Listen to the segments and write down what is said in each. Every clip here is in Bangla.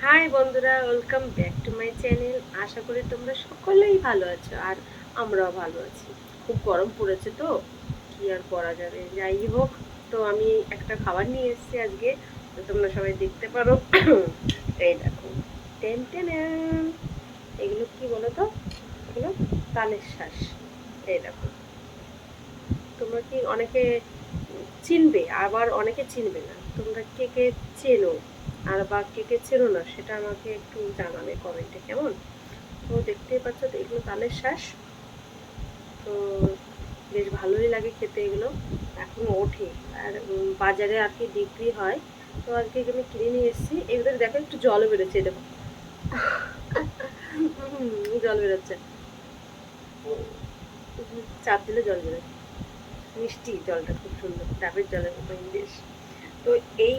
হাই বন্ধুরা, welcome back to my channel. আশা করি তোমরা সকলেই ভালো আছো আর আমরাও ভালো আছি। খুব গরম পড়েছে তো কি আর করা যাবে, যাই হোক। তো আমি একটা খাবার নিয়ে এসেছি আজকে, তো তোমরা সবাই দেখতে পারো। এই দেখো, টেন টেন, এগুলো কি বলো তো? এগুলো তালের শ্বাস। এই দেখো, তোমরা কি অনেকে চিনবে, আবার অনেকে চিনবে না। তোমরা কে কে চেনো আর বা কে কে চেনো না, সেটা আমাকে একটু জানাবে কমেন্টে, কেমন? তো দেখতেই পাচ্ছ, তো এগুলো তালের শ্বাস। তো বেশ ভালোই লাগে খেতে এগুলো। এখন ওঠে আর বাজারে আর কি বিক্রি হয়। তো আজকে আমি কিনে নিয়ে এসেছি। এগুলো দেখো, একটু জল বেরোচ্ছে, দেখো। জল বেরোচ্ছে, চাপ দিলে জল বেরোয়। মিষ্টি জলটা, খুব সুন্দর, ডাবের জলের মতো বেশ। তো এই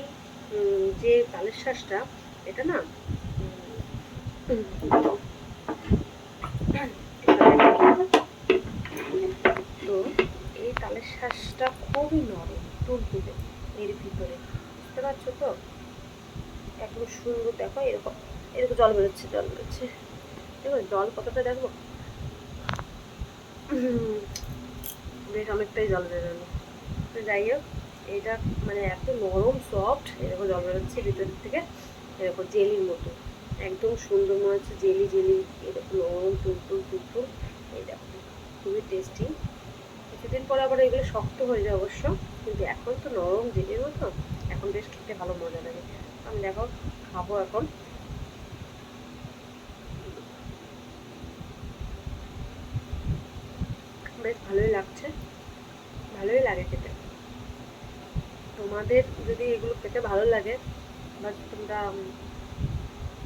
যে তালের শ্বাসটা, এটা না তো এই তালের শ্বাসটা খুবই নরম, তুলতুলে এর ভিতরে, বুঝতে পারছো তো? একদম সুন্দর, দেখো এরকম এরকম জল বেরোচ্ছে, জল বেরোচ্ছে, দেখো জল কতটা, দেখো। বেশ অনেকটাই জল বেরোলো। তো যাই হোক, এইটা মানে এত নরম সফট, এরকম জল বেরোচ্ছে ভিতর থেকে, এরকম জেলির মতো, একদম সুন্দর মনে হচ্ছে জেলি জেলি, এরকম নরম তুলতুল তুলতুল। এই দেখো, খুবই টেস্টি। কিছুদিন পরে আবার এগুলো শক্ত হয়ে যায় অবশ্য, কিন্তু এখন তো নরম জেলির মতো, এখন বেশ খেতে ভালো মজা লাগে। আমি দেখো খাবো এখন। বেশ ভালোই লাগছে, ভালোই লাগে খেতে। তোমাদের যদি এগুলো খেতে ভালো লাগে বা তোমরা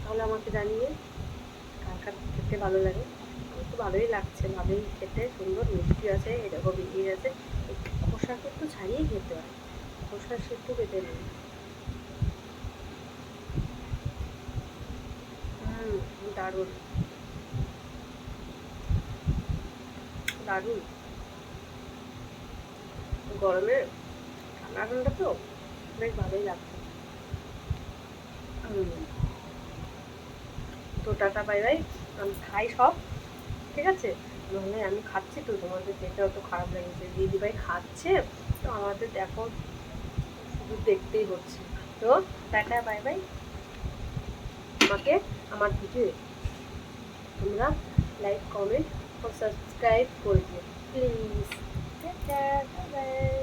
তাহলে আমাকে জানিয়ে, কার কার খেতে ভালো লাগে। আমার তো ভালোই লাগছে, ভালোই খেতে, সুন্দর মিষ্টি আছে, এরকম বেরিয়ে আছে। খোসা কিন্তু ছাড়িয়ে খেতে হয়, খোসা সিদ্ধ খেতে নেই। দারুণ, দারুণ। গরমে ঠান্ডা ঠান্ডা তো বেশ ভালোই লাগছে। তো টাটা, বাই বাই। আমি খাই সব, ঠিক আছে? নাহলে আমি খাচ্ছি তো, তোমাদের দেখে অত খারাপ লেগেছে, দিদিভাই খাচ্ছে, তো আমাদের দেখো শুধু দেখতেই হচ্ছে। তো টাটা, বাই বাই। আমাকে আমার ভিডিও তোমরা লাইক, কমেন্ট ও সাবস্ক্রাইব করে দিও প্লিজ। Tata, bye bye.